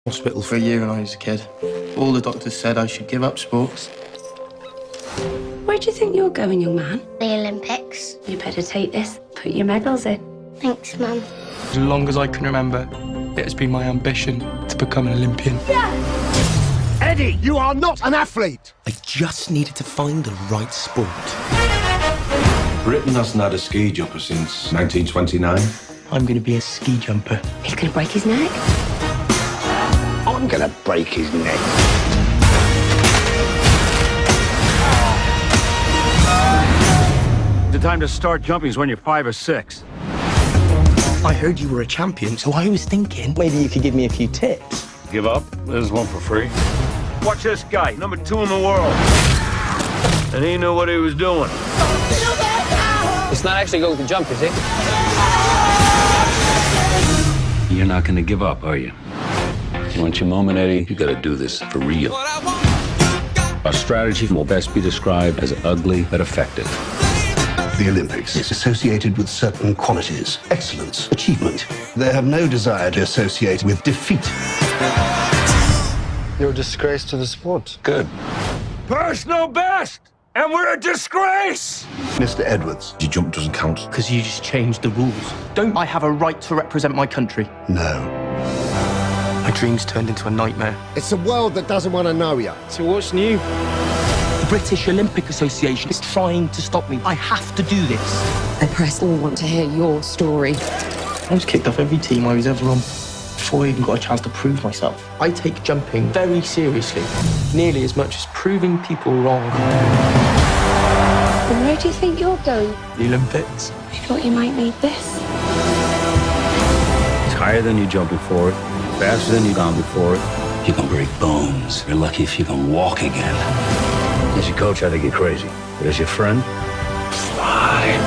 Hospital for a year when I was a kid. All the doctors said I should give up sports. Where do you think you're going, young man? The Olympics. You better take this, put your medals in. Thanks, Mum. As long as I can remember, it has been my ambition to become an Olympian. Eddie, you are not an athlete! I just needed to find the right sport. Britain hasn't had a ski jumper since 1929. I'm going to be a ski jumper. He's going to break his neck. I'm gonna break his neck. The time to start jumping is when you're 5 or 6. I heard you were a champion, so I was thinking maybe you could give me a few tips. Give up? There's one for free. Watch this guy, number 2 in the world. And he knew what he was doing. It's not actually going to jump, is it? You're not gonna give up, are you? You want your moment, Eddie? You gotta do this for real. Our strategy will best be described as ugly but effective. The Olympics is associated with certain qualities: excellence, achievement. They have no desire to associate with defeat. You're a disgrace to the sport. Good. Personal best! And we're a disgrace! Mr. Edwards. Your jump doesn't count. Because you just changed the rules. Don't I have a right to represent my country? No. My dreams turned into a nightmare. It's a world that doesn't want to know you. So what's new? The British Olympic Association is trying to stop me. I have to do this. The press all want to hear your story. I was kicked off every team I was ever on before I even got a chance to prove myself. I take jumping very seriously, nearly as much as proving people wrong. And where do you think you're going? The Olympics. I thought you might need this. It's higher than you're jumping forward, faster than you've gone before. You can break bones. You're lucky if you can walk again. As your coach, I think you're crazy. But as your friend, fly.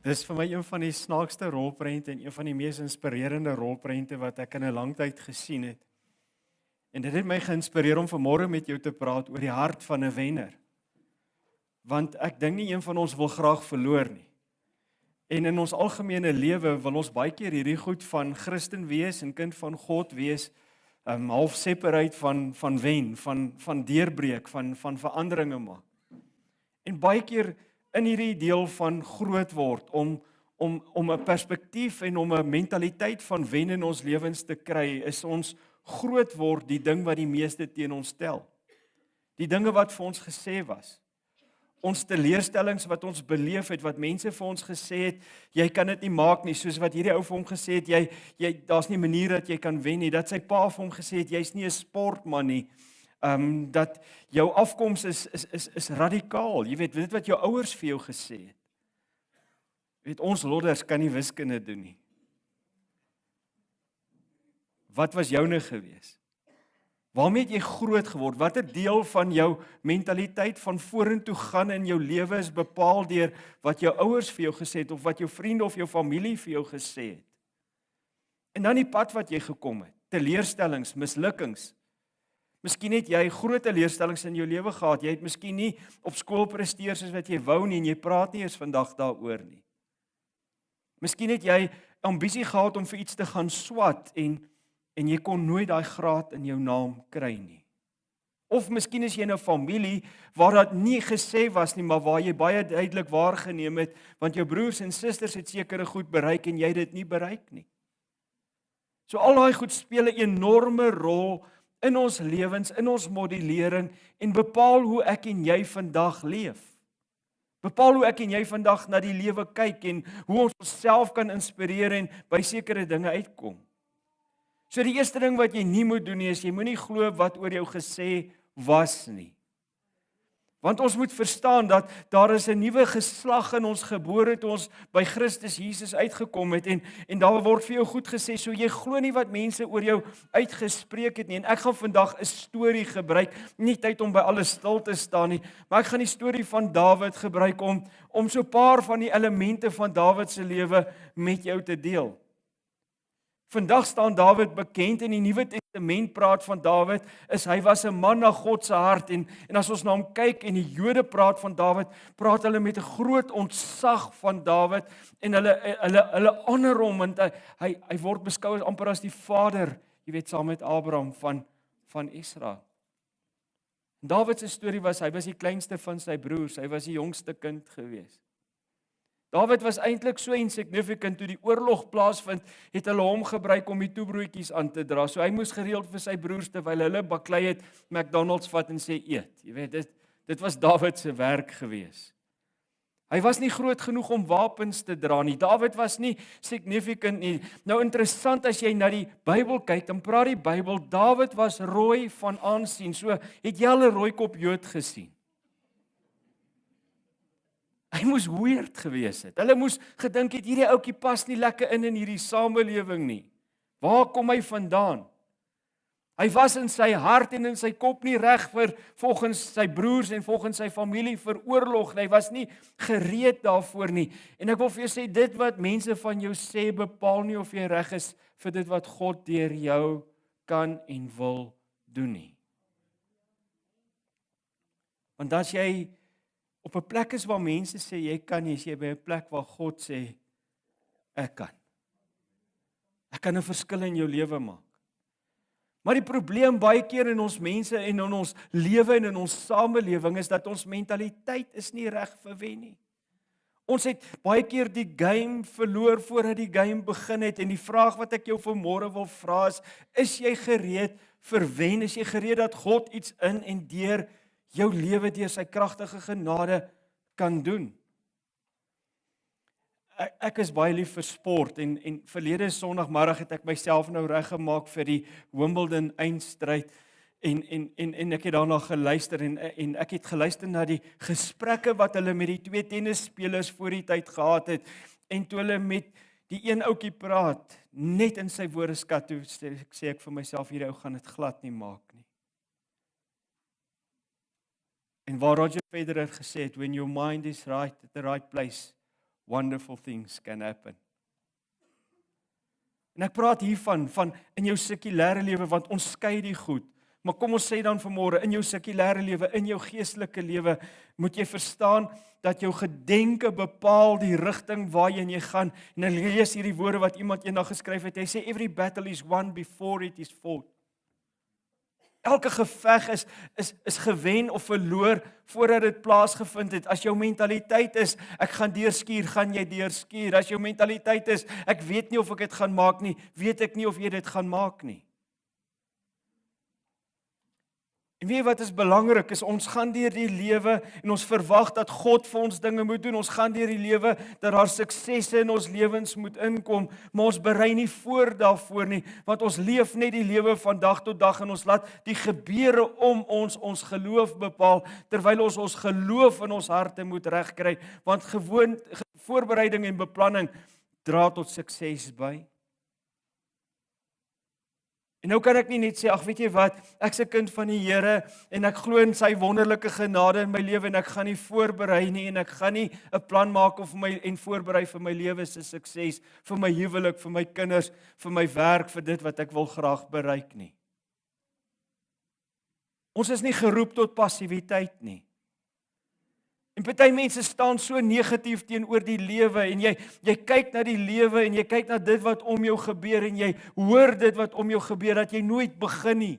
Dis vir my een van die snaakste rolprente en een van die mees inspirerende rolprente wat ek in 'n lang tyd gesien het. En dit het my geïnspireer om vanmôre met jou te praat oor die hart van 'n wenner. Want ek dink nie een van ons wil graag verloor nie. En in ons algemene lewe wil ons baie keer hierdie goed van Christen wees en kind van God wees, half separate van wen, van deurbreek, van veranderinge maak. En baie keer in hierdie deel van groot word om 'n perspektief en om 'n mentaliteit van wen in ons lewens te kry, is ons groot word die ding wat die meeste teen ons stel. Die dinge wat vir ons gesê was. Ons teleurstellings wat ons beleef het, wat mense vir ons gesê het, jy kan dit nie maak nie, soos wat hierdie ou vir hom gesê het, jy daar's nie 'n manier dat jy kan wen nie, dat sy pa vir hom gesê het, jy's nie 'n sportman nie, dat jou afkoms is radikaal, jy weet, dit wat jou ouers vir jou gesê het. Jy weet, ons lodders kan nie wiskunde doen nie. Wat was joune gewees? Waarmee het jy groot geword? Watter deel van jou mentaliteit van vorentoe gaan in jou lewe is bepaal deur wat jou ouers vir jou gesê het, of wat jou vriende of jou familie vir jou gesê het? En dan die pad wat jy gekom het, teleurstellings, mislukkings. Miskien het jy groot teleurstellings in jou lewe gehad, jy het miskien nie op skool presteer soos wat jy wou nie, en jy praat nie eens vandag daaroor nie. Miskien het jy ambisie gehad om vir iets te gaan swat, en jy kon nooit daai graad in jou naam kry nie. Of miskien is jy in 'n familie waar dat nie gesê was nie, maar waar jy baie duidelik waargeneem het, want jou broers en susters het sekere goed bereik en jy het dit nie bereik nie. So al daai goed speel 'n enorme rol in ons lewens, in ons modellering, en bepaal hoe ek en jy vandag leef. Bepaal hoe ek en jy vandag na die lewe kyk, en hoe ons onsself kan inspireer en by sekere dinge uitkom. So die eerste ding wat jy nie moet doen nie, is jy moenie glo wat oor jou gesê was nie. Want ons moet verstaan dat daar is 'n nuwe geslag in ons gebore toe ons by Christus Jesus uitgekom het, en daar word vir jou goed gesê, so jy glo nie wat mense oor jou uitgespreek het nie. En ek gaan vandag 'n storie gebruik, nie tyd om by alles stil te staan nie, maar ek gaan die storie van Dawid gebruik om so 'n paar van die elemente van Dawid se lewe met jou te deel. Vandag staan Dawid bekend in die Nuwe Testament praat van Dawid, is hy was 'n man na God se hart en as ons na hom kyk en die Jode praat van Dawid, praat hulle met 'n groot ontzag van Dawid en hulle honor hom want hy word beskou as amper as die vader, jy weet, saam met Abraham van Israel. Dawid se storie was, hy was die kleinste van sy broers, hy was die jongste kind gewees. Dawid was eintlik so insignificant, toe die oorlog plaasvind, het hulle hom gebruik om die toebroodjies aan te dra, so hy moes gereeld vir sy broers, terwyl hulle baklei het, McDonald's vat en sê eet, jy weet, dit was Dawid se werk gewees. Hy was nie groot genoeg om wapens te dra nie, Dawid was nie significant nie. Nou interessant, as jy na die Bybel kyk, dan praat die Bybel, Dawid was rooi van aansien, so het jy al 'n rooikop Jood gesien? Hy moes weird gewees het. Hulle moes gedink het, hierdie ouetjie pas nie lekker in hierdie samelewing nie. Waar kom hy vandaan? Hy was in sy hart en in sy kop nie reg vir volgens sy broers en volgens sy familie vir oorlog nie. Hy was nie gereed daarvoor nie. En ek wil vir jou sê, dit wat mense van jou sê, bepaal nie of jy reg is vir dit wat God deur jou kan en wil doen nie. Want as jy op 'n plek is waar mense sê jy kan nie, is jy by 'n plek waar God sê ek kan. Ek kan 'n verskil in jou lewe maak. Maar die probleem baie keer in ons mense en in ons lewe en in ons samelewing is dat ons mentaliteit is nie reg vir wen nie. Ons het baie keer die game verloor voordat die game begin het en die vraag wat ek jou vanmôre wil vra is jy gereed vir wen? Is jy gereed dat God iets in en deur jou lewe deur sy kragtige genade kan doen? Ek is baie lief vir sport en verlede Sondagmiddag het ek myself nou reggemaak vir die Wimbledon eindstryd en ek het daarna geluister en ek het geluister na die gesprekke wat hulle met die twee tennisspelers voor die tyd gehad het en toe hulle met die een ouetjie praat, net in sy woordeskat, toe sê ek vir myself, hierdie ou gaan dit glad nie maak nie. En waar Roger Federer gesê het, when your mind is right at the right place, wonderful things can happen. En ek praat hiervan, van in jou sekulêre lewe, want ons skei die goed. Maar kom ons sê dan vanmôre, in jou sekulêre lewe, in jou geestelike lewe, moet jy verstaan dat jou gedenke bepaal die rigting waarheen jy gaan. En ek lees hierdie woorde wat iemand eendag geskryf het. Hy sê, every battle is won before it is fought. Elke geveg is gewen of verloor voordat dit plaasgevind het. As jou mentaliteit is, ek gaan deurskuur, gaan jy deurskuur. As jou mentaliteit is, ek weet nie of ek dit gaan maak nie, weet ek nie of jy dit gaan maak nie. En weet jy wat is belangrik, is ons gaan deur die lewe en ons verwag dat God vir ons dinge moet doen. Ons gaan deur die lewe dat daar suksesse in ons lewens moet inkom, maar ons berei nie voor daarvoor nie, want ons leef net die lewe van dag tot dag en ons laat die gebeure om ons geloof bepaal, terwyl ons geloof in ons harte moet regkry, want gewoon voorbereiding en beplanning dra tot sukses by. En nou kan ek nie net sê, ag weet jy wat, ek's 'n kind van die Here en ek glo in sy wonderlike genade in my lewe en ek gaan nie voorberei nie en ek gaan nie 'n plan maak en voorberei vir my lewe se sukses, vir my huwelik, vir my kinders, vir my werk, vir dit wat ek wil graag bereik nie. Ons is nie geroep tot passiwiteit nie. En party mense staan so negatief teenoor die lewe en jy kyk na die lewe en jy kyk na dit wat om jou gebeur en jy hoor dit wat om jou gebeur dat jy nooit begin nie.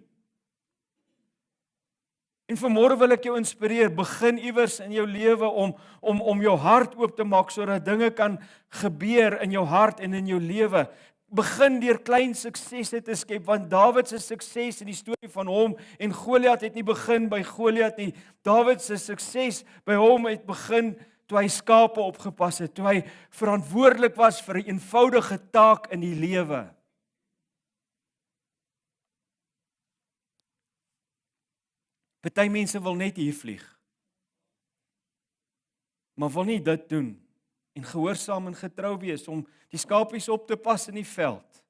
En vanmôre wil ek jou inspireer, begin iewers in jou lewe om jou hart oop te maak sodat dinge kan gebeur in jou hart en in jou lewe. Begin deur klein suksesse te skep, want Dawid se sukses in die storie van hom en Goliat het nie begin by Goliat nie. Dawid se sukses by hom het begin toe hy skape opgepas het, toe hy verantwoordelik was vir 'n eenvoudige taak in die lewe. Party mense wil net hier vlieg, maar wil nie dit doen en gehoorsaam en getrou wees om die skapies op te pas in die veld.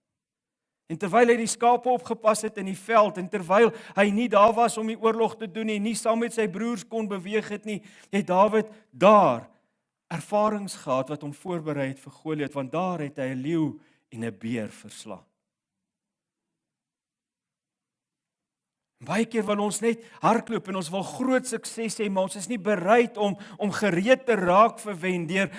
En terwyl hy die skape opgepas het in die veld en terwyl hy nie daar was om die oorlog te doen en nie saam met sy broers kon beweeg het nie, het Dawid daar ervarings gehad wat hom voorberei het vir Goliat, want daar het hy 'n leeu en 'n beer verslaan. Baie keer wil ons net hardloop en ons wil groot sukses hê, maar ons is nie bereid om gereed te raak vir wen deur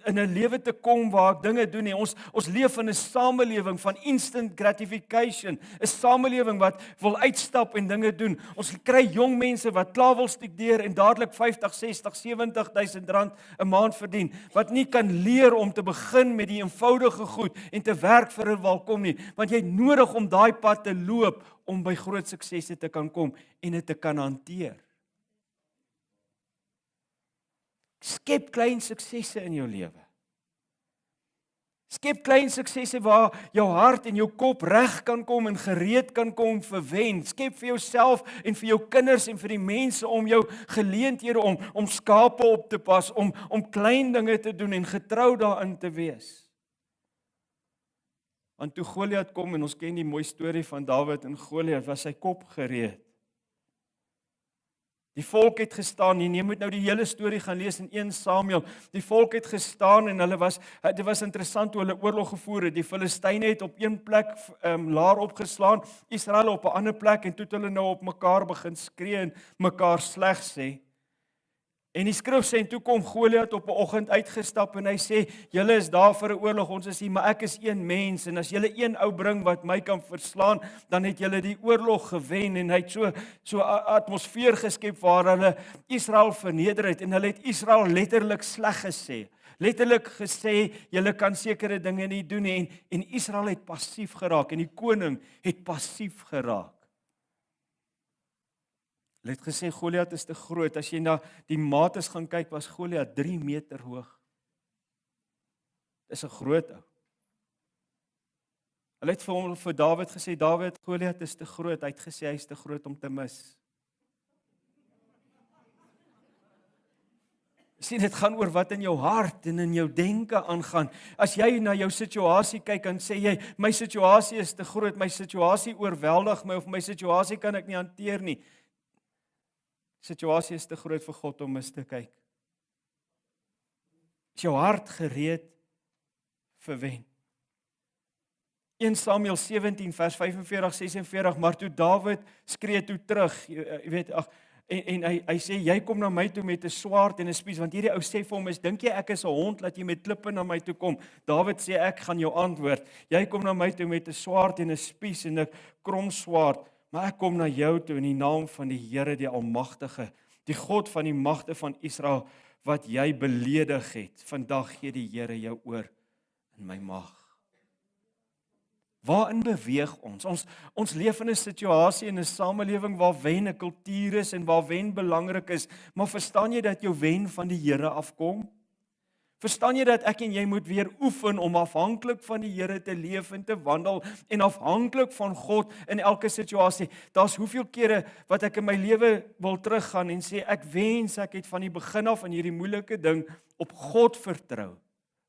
in 'n lewe te kom waar ek dinge doen nie. Ons leef in 'n samelewing van instant gratification, 'n samelewing wat wil uitstap en dinge doen. Ons kry jong mense wat klaar wil studeer en dadelik 50, 60, 70,000 rand 'n maand verdien, wat nie kan leer om te begin met die eenvoudige goed en te werk vir 'n welkom nie, want jy het nodig om daai pad te loop om by groot suksesse te kan kom en dit te kan hanteer. Skep klein suksesse in jou lewe. Skep klein suksesse waar jou hart en jou kop reg kan kom en gereed kan kom vir wen. Skep vir jouself en vir jou kinders en vir die mense om jou geleenthede om skape op te pas, om klein dinge te doen en getrou daarin te wees. Want toe Goliat kom, en ons ken die mooi storie van Dawid en Goliat, was sy kop gereed. Die volk het gestaan, en jy moet nou die hele storie gaan lees in 1 Samuel. Die volk het gestaan en dit was interessant hoe hulle oorlog gevoer het. Die Filistyne het op een plek laar opgeslaan, Israel op 'n ander plek, en toe het hulle nou op mekaar begin skree en mekaar sleg sê. En die skrif sê, en toe kom Goliat op 'n oggend uitgestap en hy sê, julle is daar vir 'n oorlog, ons is hier, maar ek is een mens, en as julle een ou bring wat my kan verslaan, dan het julle die oorlog gewen. En hy het so 'n atmosfeer geskep waar hulle Israel verneder het, en hulle het Israel letterlik sleg gesê. Letterlik gesê, julle kan sekere dinge nie doen nie, en Israel het passief geraak, en die koning het passief geraak. Hulle het gesê, Goliat is te groot. As jy na die mates gaan kyk, was Goliat 3 meter hoog. Dis 'n groot ou. Hulle het vir Dawid gesê, Dawid, Goliat is te groot. Hy het gesê, hy is te groot om te mis. Sien, dit gaan oor wat in jou hart en in jou denke aangaan. As jy na jou situasie kyk en sê jy, my situasie is te groot, my situasie oorweldig my, of my situasie kan ek nie hanteer nie. Situasie is te groot vir God om mis te kyk. Is jou hart gereed vir wen? 1 Samuel 17 vers 45-46, maar toe Dawid skree toe terug, jy weet, en hy sê, jy kom na my toe met 'n swaard en 'n spies, want hierdie ou sê vir hom, dink jy ek is 'n hond, laat jy met klippe na my toe kom? Dawid sê, ek gaan jou antwoord, jy kom na my toe met 'n swaard en 'n spies en 'n krom swaard, maar ek kom na jou toe in die naam van die Here, die Almagtige, die God van die magte van Israel, wat jy beledig het. Vandag gee die Here jou oor in my mag. Waarin beweeg ons? Ons leef in 'n situasie, in 'n samelewing waar wen 'n kultuur is en waar wen belangrik is, maar verstaan jy dat jou wen van die Here afkom? Verstaan jy dat ek en jy moet weer oefen om afhanklik van die Here te leef en te wandel en afhanklik van God in elke situasie? Daar's hoeveel kere wat ek in my lewe wil teruggaan en sê, ek wens ek het van die begin af in hierdie moeilike ding op God vertrou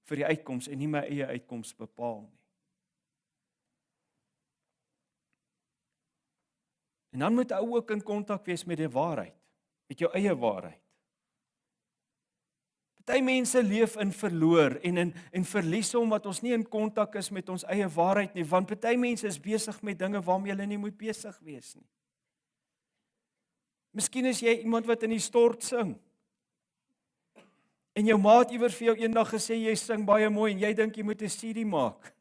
vir die uitkoms en nie my eie uitkoms bepaal nie. En dan moet ou ook in kontak wees met die waarheid, met jou eie waarheid. Party mense leef in verloor en verlies omdat ons nie in kontak is met ons eie waarheid nie, want party mense is besig met dinge waarmee hulle nie moet besig wees nie. Miskien is jy iemand wat in die stort sing. En jou maat iewers vir jou eendag gesê jy sing baie mooi en jy dink jy moet 'n CD maak.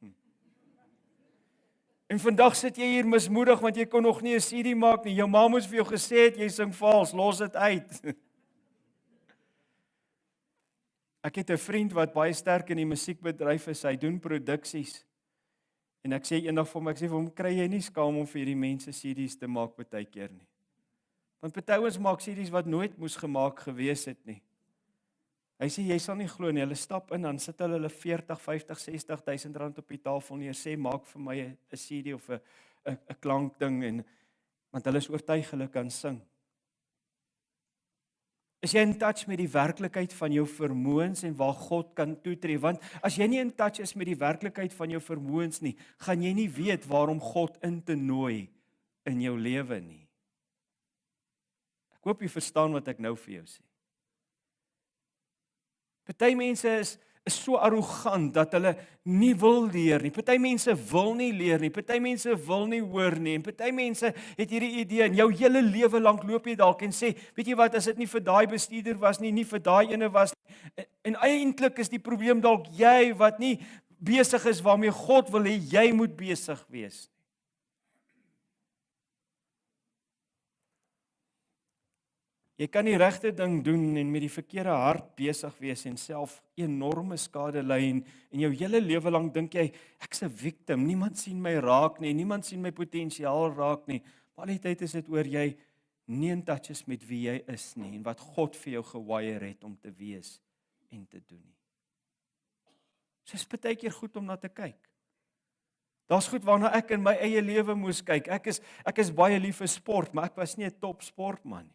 En vandag sit jy hier mismoedig want jy kon nog nie 'n CD maak nie. Jou ma moes vir jou gesê het jy sing vals, los dit uit. Ek het 'n vriend wat baie sterk in die musiekbedryf is. Hy doen produksies. En ek sê eendag vir hom, ek sê vir hom, kry jy nie skaam om vir hierdie mense CD's te maak baie keer nie. Want party ouens maak CD's wat nooit moes gemaak gewees het nie. Hy sê, jy sal nie glo nie, hulle stap in, dan sit hulle 40, 50, 60,000 rand op die tafel neer, sê, maak vir my 'n CD of 'n klankding, want hulle is oortuig hulle kan sing. Is jy in touch met die werklikheid van jou vermoëns en waar God kan toetree? Want as jy nie in touch is met die werklikheid van jou vermoëns nie, gaan jy nie weet waarom God in te nooi in jou lewe nie. Ek hoop jy verstaan wat ek nou vir jou sê. Party mense is so arrogant dat hulle nie wil leer nie. Party mense wil nie leer nie, party mense wil nie hoor nie, en party mense het hierdie idee en jou hele lewe lank loop jy dalk en sê, weet jy wat, as dit nie vir daai bestuurder was nie, nie vir daai ene was nie, en eintlik is die probleem dalk jy wat nie besig is waarmee God wil hê jy moet besig wees. Jy kan die regte ding doen en met die verkeerde hart besig wees en self enorme skade ly en jou hele lewe lank dink jy, ek's 'n victim, niemand sien my raak nie, niemand sien my potensiaal raak nie. Maar al die tyd is dit oor jy nie in touch is met wie jy is nie en wat God vir jou gewire het om te wees en te doen nie. So is baie keer goed om na te kyk. Daar's goed waarna ek in my eie lewe moes kyk. Ek is baie lief vir sport, maar ek was nie 'n top sportman nie.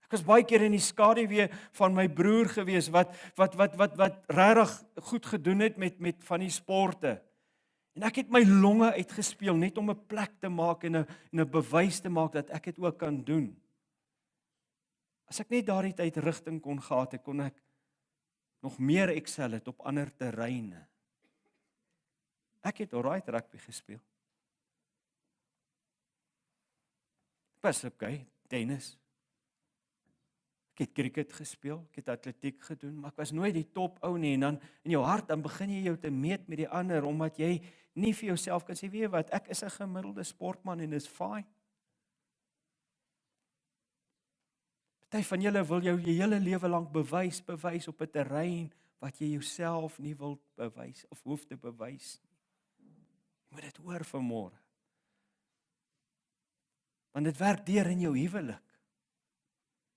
Ek was baie keer in die skaduwee van my broer gewees wat regtig goed gedoen het met van die sporte. En ek het my longe uitgespeel net om 'n plek te maak en 'n bewys te maak dat ek dit ook kan doen. As ek net daardie tyd rigting kon gehad het, kon ek nog meer excel het op ander terreine. Ek het alright rugby gespeel. Ek was okay, tennis. Ek het cricket gespeel, ek het atletiek gedoen, maar ek was nooit die top ou nie, en dan in jou hart, dan begin jy jou te meet met die ander, omdat jy nie vir jouself kan sê, weet jy wat, ek is 'n gemiddelde sportman en dis fine. Party van julle wil jou hele lewe lank bewys op 'n terrein wat jy jouself nie wil bewys of hoef te bewys nie. Jy moet dit hoor vanmôre. Want dit werk deur in jou huwelik.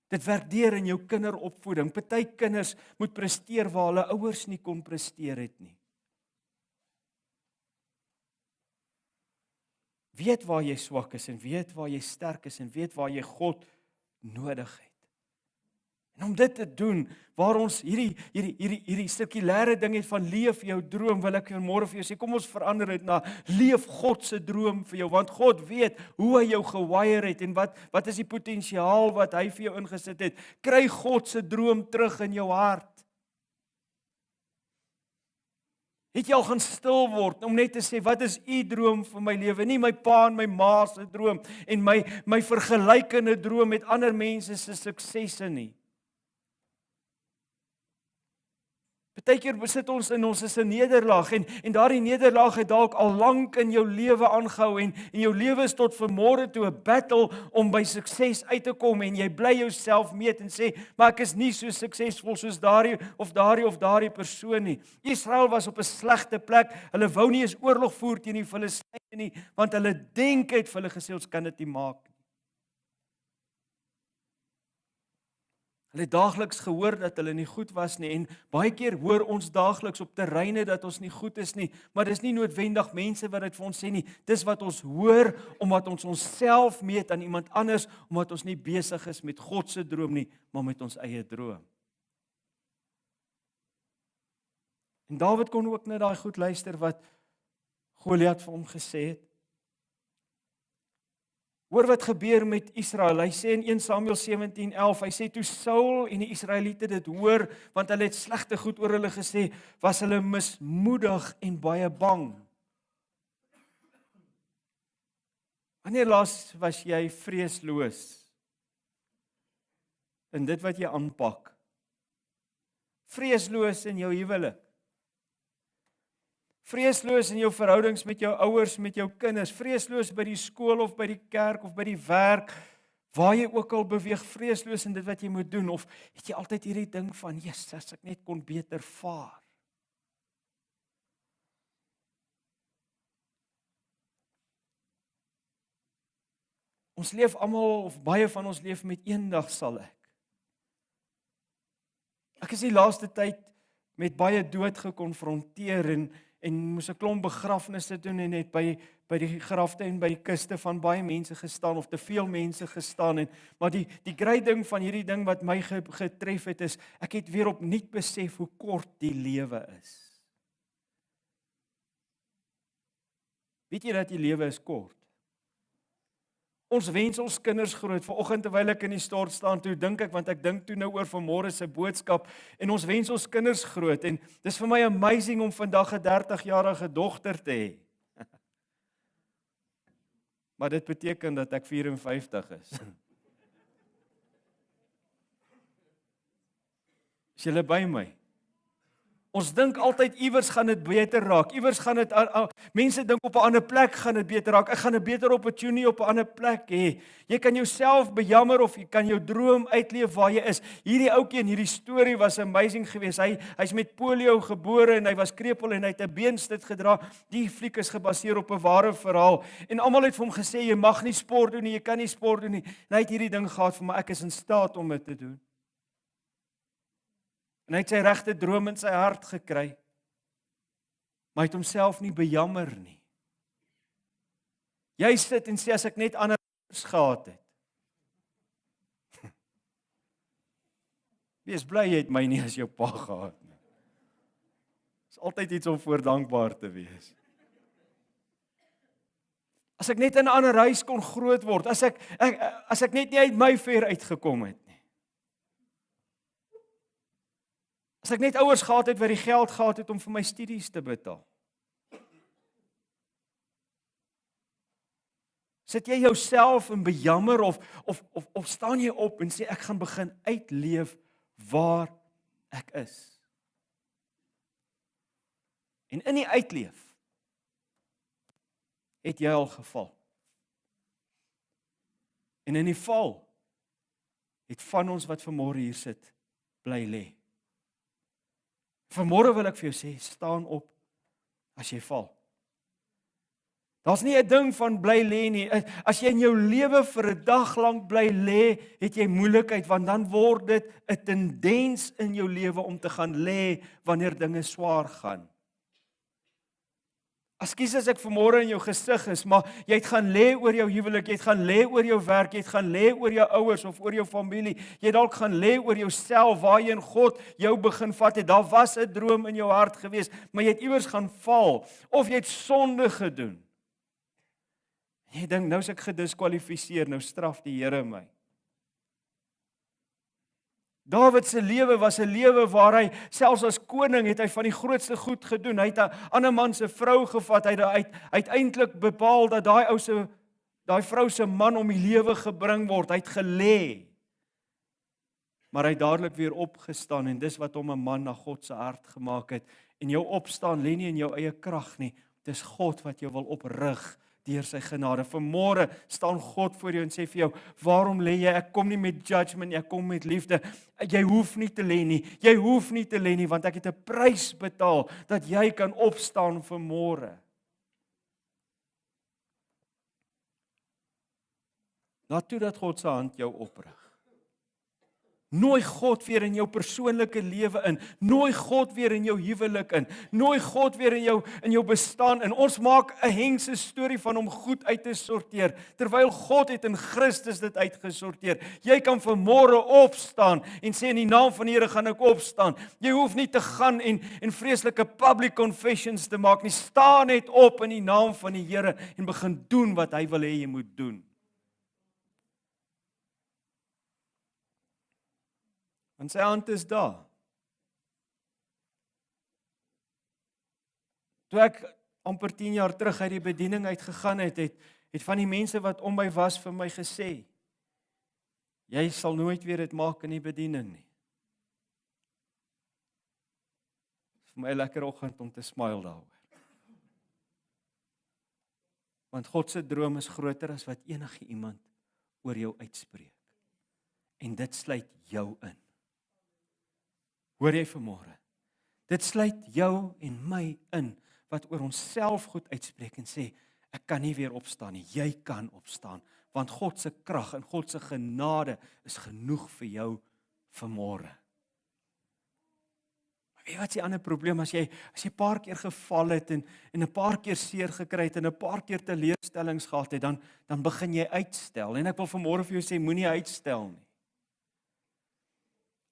Dit werk deur in jou kinderopvoeding. Party kinders moet presteer waar hulle ouers nie kon presteer het nie. Weet waar jy swak is en weet waar jy sterk is en weet waar jy God nodig het. En om dit te doen, waar ons hierdie sirkulêre ding het van leef jou droom, wil ek vanmôre vir jou sê, kom ons verander dit na leef God se droom vir jou, want God weet hoe hy jou gewire het en wat is die potensiaal wat hy vir jou ingesit het. Kry God se droom terug in jou hart. Het jy al gaan stil word om net te sê, wat is u droom vir my lewe? Nie my pa en my ma se droom en my vergelykende droom met ander mense se suksesse nie. Partykeer besit ons is 'n nederlaag en daardie nederlaag het dalk al lank in jou lewe aangehou en jou lewe is tot vanmôre toe 'n battle om by sukses uit te kom en jy bly jouself meet en sê, maar ek is nie so suksesvol soos daardie persoon nie. Israel was op 'n slegte plek, hulle wou nie eens oorlog voer teen die Filistyne nie, want hulle denk het vir hulle gesê, ons kan dit nie maak nie. Hulle het daagliks gehoor dat hulle nie goed was nie en baie keer hoor ons daagliks op terreine dat ons nie goed is nie, maar dis nie noodwendig mense wat dit vir ons sê nie, dis wat ons hoor omdat ons onsself meet aan iemand anders, omdat ons nie besig is met God se droom nie, maar met ons eie droom. En Dawid kon ook net daai goed luister wat Goliat vir hom gesê het. Hoor wat gebeur met Israel. Hy sê in 1 Samuel 17:11, hy sê toe Saul en die Israeliete dit hoor, want hulle het slegte goed oor hulle gesê, was hulle mismoedig en baie bang. Wanneer laas was jy vreesloos in dit wat jy aanpak? Vreesloos in jou huwelik. Vreesloos in jou verhoudings met jou ouers, met jou kinders, vreesloos by die skool of by die kerk of by die werk, waar jy ook al beweeg, vreesloos in dit wat jy moet doen, of het jy altyd hierdie ding van, yes, as ek net kon beter vaar. Ons leef almal, of baie van ons leef met eendag sal ek. Ek is die laaste tyd met baie dood gekonfronteer en moes 'n klomp begrafnisse doen en het by die grafte en by die kiste van baie mense gestaan of te veel mense gestaan maar die groot ding van hierdie ding wat my getref het is ek het weer opnuut besef hoe kort die lewe is. Weet jy dat die lewe is kort? Ons wens ons kinders groot. Vanoggend terwyl ek in die stort staan, toe dink ek, want ek dink toe nou oor vanmôre se boodskap, en ons wens ons kinders groot, en dis vir my amazing om vandag 'n 30-jarige dogter te hê. Maar dit beteken dat ek 54 is. Is julle by my? Ons dink altyd iewers gaan dit beter raak. Iewers gaan dit mense dink op 'n ander plek gaan dit beter raak. Ek gaan 'n beter opportunity op 'n ander plek hê. Jy kan jouself bejammer of jy kan jou droom uitleef waar jy is. Hierdie ouetjie in hierdie storie was amazing geweest. Hy's met polio gebore en hy was krepeel en hy het 'n beenstit gedra. Die fliek is gebaseer op 'n ware verhaal. En almal het vir hom gesê jy mag nie sport doen nie, jy kan nie sport doen nie. En hy het hierdie ding gehad vir my, ek is in staat om dit te doen. En hy het sy regte droom in sy hart gekry. Maar hy het homself nie bejammer nie. Jy sit en sê as ek net ander gehad het. Wees bly jy het my nie as jou pa gehad nie. Is altyd iets om voor dankbaar te wees. As ek net in 'n ander huis kon groot word, as ek net nie uit my ver uitgekom het. As ek net ouers gehad het wat die geld gehad het om vir my studies te betaal. Sit jy jouself in bejammer of staan jy op en sê ek gaan begin uitleef waar ek is? En in die uitleef het jy al geval. En in die val het van ons wat vanmôre hier sit bly lê. Vanmôre wil ek vir jou sê, staan op as jy val. Daar's nie 'n ding van bly lê nie. As jy in jou lewe vir 'n dag lank bly lê, het jy moeilikheid, want dan word dit 'n tendens in jou lewe om te gaan lê wanneer dinge swaar gaan. Ekskuus as ek vanmôre in jou gesig is, maar jy het gaan lê oor jou huwelik, jy het gaan lê oor jou werk, jy het gaan lê oor jou ouers of oor jou familie, jy het dalk gaan lê oor jouself, waarheen God jou begin vat het. Daar was 'n droom in jou hart gewees, maar jy het iewers gaan val, of jy het sonde gedoen. Jy dink, nou is ek gediskwalifiseer, nou straf die Here my. Dawid se lewe was 'n lewe waar hy, selfs as koning, het hy van die grootste goed gedoen. Hy het 'n ander man se vrou gevat. Hy het uiteindelik bepaal dat daai vrou se man om die lewe gebring word. Hy het gelê. Maar hy het dadelik weer opgestaan en dis wat hom 'n man na God se hart gemaak het. En jou opstaan lê nie in jou eie krag nie. Dis God wat jou wil oprig deur sy genade. Vanmôre staan God voor jou en sê vir jou, waarom lê jy? Ek kom nie met judgment, ek kom met liefde. Jy hoef nie te lê nie. Jy hoef nie te lê nie, want ek het 'n prys betaal dat jy kan opstaan vanmôre. Laat toe dat God se hand jou oprig. Nooi God weer in jou persoonlike lewe in. Nooi God weer in jou huwelik in. Nooi God weer in jou bestaan in. Ons maak 'n hengse storie van om goed uit te sorteer, terwyl God het in Christus dit uitgesorteer. Jy kan vanmôre opstaan en sê in die naam van die Here gaan ek opstaan. Jy hoef nie te gaan en vreeslike public confessions te maak nie. Staan net op in die naam van die Here en begin doen wat hy wil hê jy moet doen. En sy hand is daar. Toe ek amper 10 jaar terug uit die bediening uitgegaan het van die mense wat om my was vir my gesê, jy sal nooit weer dit maak in die bediening nie. Vir my 'n lekker oggend om te smile daaroor. Want God se droom is groter as wat enige iemand oor jou uitspreek. En dit sluit jou in. Hoor jy vanmôre? Dit sluit jou en my in, wat oor onsself goed uitspreek en sê, ek kan nie weer opstaan nie, jy kan opstaan, want God se krag en God se genade is genoeg vir jou vanmôre. Maar weet wat is die ander probleem, as jy 'n paar keer geval het en 'n paar keer seer gekry het en 'n paar keer teleurstellings gehad het, dan begin jy uitstel, en ek wil vanmôre vir jou sê, moenie uitstel nie.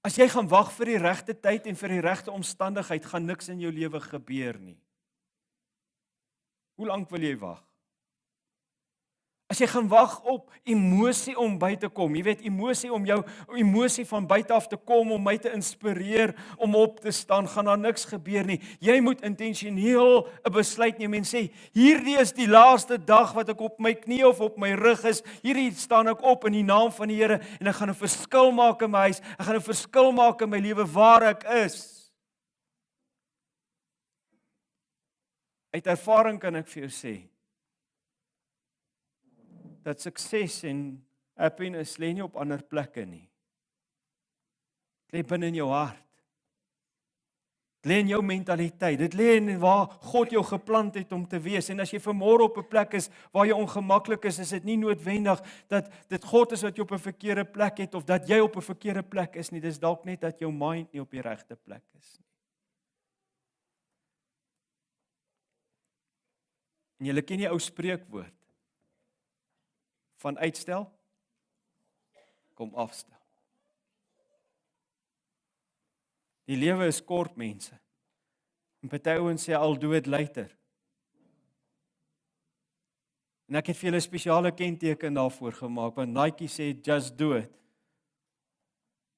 As jy gaan wag vir die regte tyd en vir die regte omstandigheid, gaan niks in jou lewe gebeur nie. Hoe lank wil jy wag? As jy gaan wag op emosie om by te kom, jy weet emosie om jou emosie van buite af te kom om my te inspireer om op te staan, gaan daar niks gebeur nie. Jy moet intentioneel 'n besluit neem en sê, hierdie is die laaste dag wat ek op my knie of op my rug is. Hierdie staan ek op in die naam van die Here en ek gaan 'n verskil maak in my huis. Ek gaan 'n verskil maak in my lewe waar ek is. Uit ervaring kan ek vir jou sê dat sukses en happiness lê nie op ander plekke nie. Dit lê binne in jou hart. Dit lê in jou mentaliteit. Dit lê in waar God jou geplant het om te wees. En as jy vanmôre op 'n plek is waar jy ongemaklik is dit nie noodwendig dat dit God is wat jy op 'n verkeerde plek het of dat jy op 'n verkeerde plek is nie. Dis dalk net dat jou mind nie op die regte plek is nie. En julle ken die ou spreekwoord van uitstel kom afstel. Die lewe is kort, mense. En party ouens sê I'll do it later. En ek het vir julle 'n spesiale kenteken daarvoor gemaak, want Nike sê just do it.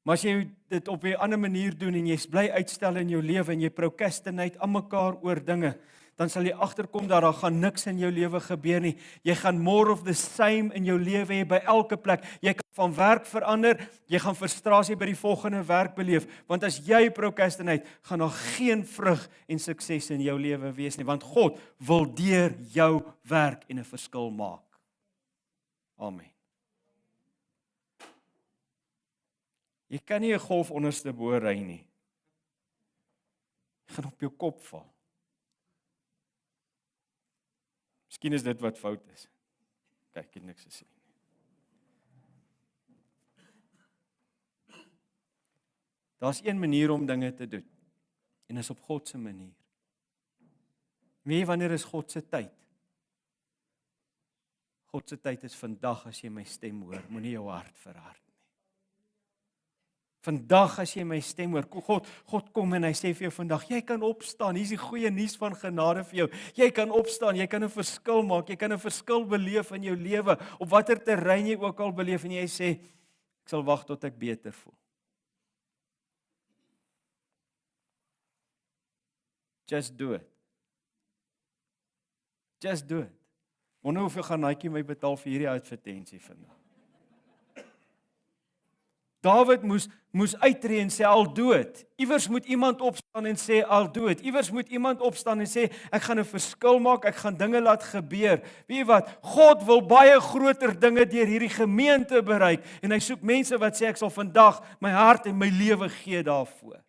Maar as jy dit op 'n ander manier doen en jy bly uitstel in jou lewe en jy procrastinate aan mekaar oor dinge, dan sal jy agterkom dat daar gaan niks in jou lewe gebeur nie. Jy gaan more of the same in jou lewe hê by elke plek. Jy kan van werk verander, jy gaan frustrasie by die volgende werk beleef, want as jy procrastinate, gaan daar geen vrug en sukses in jou lewe wees nie, want God wil deur jou werk en 'n verskil maak. Amen. Jy kan nie 'n golf onderste bo ry nie. Jy gaan op jou kop val. Miskien is dit wat fout is. Kyk, ek het niks gesê nie. Daar's een manier om dinge te doen. En is op God se manier. Weet jy wanneer is God se tyd? God se tyd is vandag as jy my stem hoor. Moenie jou hart verhard nie. Vandag as jy my stem hoor, God kom en hy sê vir jou vandag, jy kan opstaan, hier is die goeie nuus van genade vir jou, jy kan opstaan, jy kan 'n verskil maak, jy kan 'n verskil beleef in jou lewe, op watter terrein jy ook al beleef, en jy sê, ek sal wag tot ek beter voel. Just do it. Just do it. Wonder hoeveel gaan Nike my betaal vir hierdie advertensie vandag. Dawid moes uittreë en sê, I'll do it. Iewers moet iemand opstaan en sê, I'll do it. Iewers moet iemand opstaan en sê, ek gaan 'n verskil maak, ek gaan dinge laat gebeur. Weet jy wat? God wil baie groter dinge deur hierdie gemeente bereik, en hy soek mense wat sê, ek sal vandag my hart en my lewe gee daarvoor.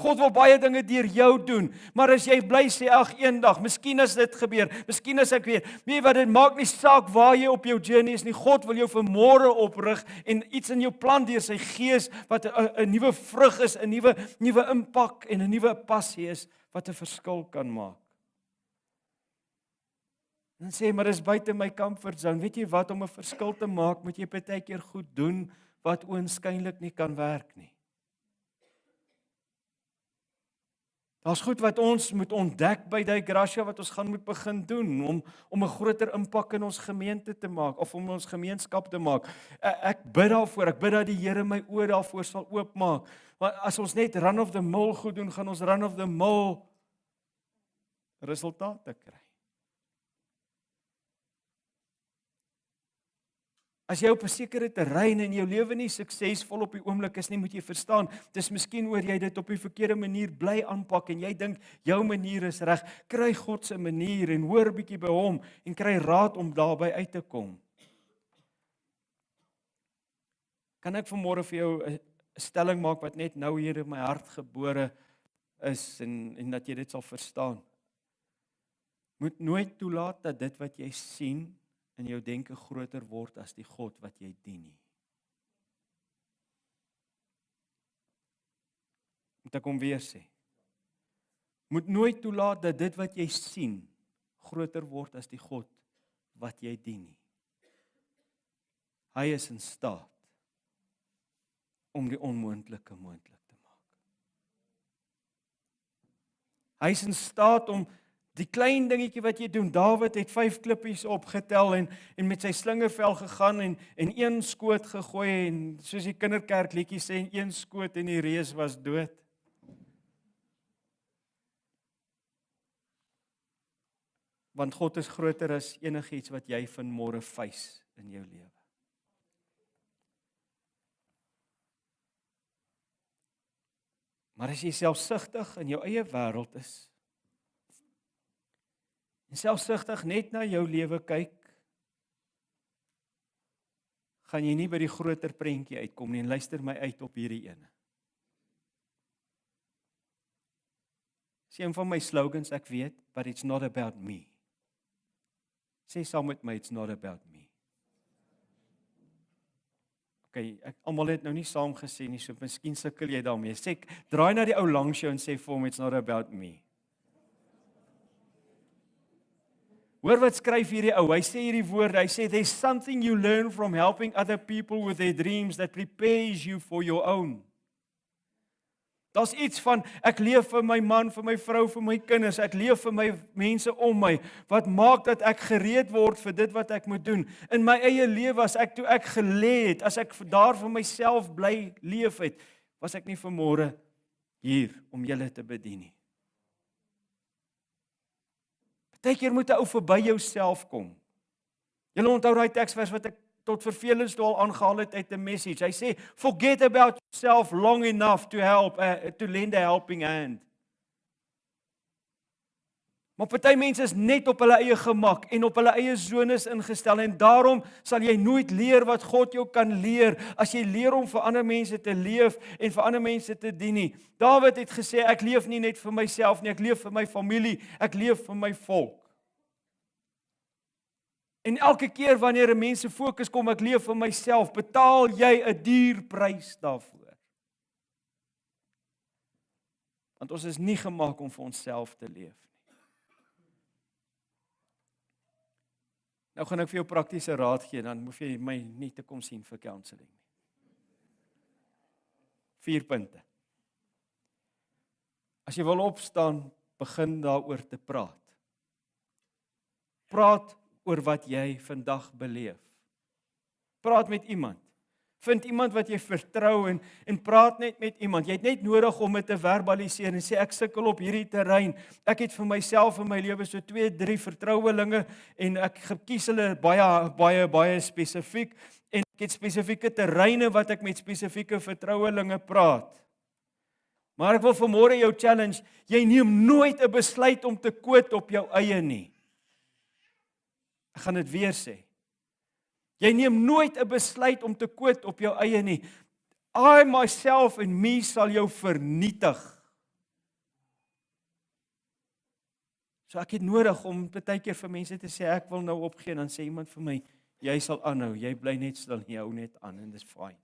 God wil baie dinge deur jou doen, maar as jy bly sê, ag eendag, miskien as dit gebeur, miskien as ek weet jy wat, dit maak nie saak waar jy op jou journey is nie, God wil jou vanmôre oprig en iets in jou plant deur sy gees wat 'n nuwe vrug is, 'n nuwe impak en 'n nuwe passie is wat 'n verskil kan maak. En dan sê, maar dis buite my comfort zone. Weet jy wat, om 'n verskil te maak, moet jy baie keer goed doen wat oënskynlik nie kan werk nie. Daar's goed wat ons moet ontdek by die Gracia wat ons gaan moet begin doen om 'n groter impak in ons gemeente te maak of om ons gemeenskap te maak. Ek bid daarvoor, ek bid dat die Here my oë daarvoor sal oopmaak. Want as ons net run of the mill goed doen, gaan ons run of the mill resultate kry. As jy op 'n sekere terrein in jou lewe nie suksesvol op die oomblik is nie, moet jy verstaan, dis miskien oor jy dit op die verkeerde manier bly aanpak en jy dink jou manier is reg. Kry God se manier en hoor bietjie by hom en kry raad om daarby uit te kom. Kan ek vanmôre vir jou 'n stelling maak wat net nou hier in my hart gebore is en dat jy dit sal verstaan? Moet nooit toelaat dat dit wat jy sien in jou denke groter word as die God wat jy dien nie. Moet ek hom weer sê? Moet nooit toelaat dat dit wat jy sien groter word as die God wat jy dien nie. Hy is in staat om die onmoontlike moontlik te maak. Hy is in staat om Die klein dingetjie wat jy doen, Dawid het 5 klippies opgetel en met sy slingervel gegaan en een skoot gegooi en soos die kinderkerkliedjie sê, een skoot en die reus was dood. Want God is groter as enigiets wat jy vanmôre face in jou lewe. Maar as jy selfsugtig in jou eie wêreld is, en selfsugtig net na jou lewe kyk, gaan jy nie by die groter prentjie uitkom nie, en luister my uit op hierdie ene. Dis een van my slogans, ek weet, but it's not about me. Sê saam met my, it's not about me. Okay, almal het nou nie saam gesê nie, so miskien sukkel jy daarmee. Sê, draai na die ou langs jou en sê vir hom, it's not about me. Hoor wat skryf hierdie ou, hy sê hierdie woorde, hy sê, there's something you learn from helping other people with their dreams that prepares you for your own. Daar's iets van, ek leef vir my man, vir my vrou, vir my kinders, ek leef vir my mense om my, wat maak dat ek gereed word vir dit wat ek moet doen. In my eie lewe, toe ek gelê het, as ek daar vir myself bly leef het, was ek nie vanmôre hier om julle te bedien nie. Partykeer moet 'n ou verby jouself kom. Julle onthou daai teksvers wat ek tot vervelings toe al aangehaal het uit 'n message. Hy sê, forget about yourself long enough to help, to lend a helping hand. Maar party mense is net op hulle eie gemak en op hulle eie zones ingestel en daarom sal jy nooit leer wat God jou kan leer as jy leer om vir ander mense te leef en vir ander mense te dien nie. Dawid het gesê, ek leef nie net vir myself nie, ek leef vir my familie, ek leef vir my volk. En elke keer wanneer 'n mens se fokus kom, ek leef vir myself, betaal jy 'n duur prys daarvoor. Want ons is nie gemaak om vir onsself te leef nie. Nou gaan ek vir jou praktiese raad gee, dan hoef jy my nie te kom sien vir counselling nie. 4 punte. As jy wil opstaan, begin daaroor te praat. Praat oor wat jy vandag beleef. Praat met iemand. Vind iemand wat jy vertrou en praat net met iemand. Jy het net nodig om dit te verbaliseer en sê ek sukkel op hierdie terrein. Ek het vir myself in my lewe so 2, 3 vertrouelinge en ek kies hulle baie spesifiek en ek het spesifieke terreine wat ek met spesifieke vertrouelinge praat. Maar ek wil vanmôre jou challenge, jy neem nooit 'n besluit om te quit op jou eie nie. Ek gaan dit weer sê. Jy neem nooit 'n besluit om te quit op jou eie nie. I, myself and me sal jou vernietig. So ek het nodig om baie keer vir mense te sê, ek wil nou opgee, en dan sê iemand vir my, jy sal aanhou, jy bly net stil, jy hou net aan, en dis fyn.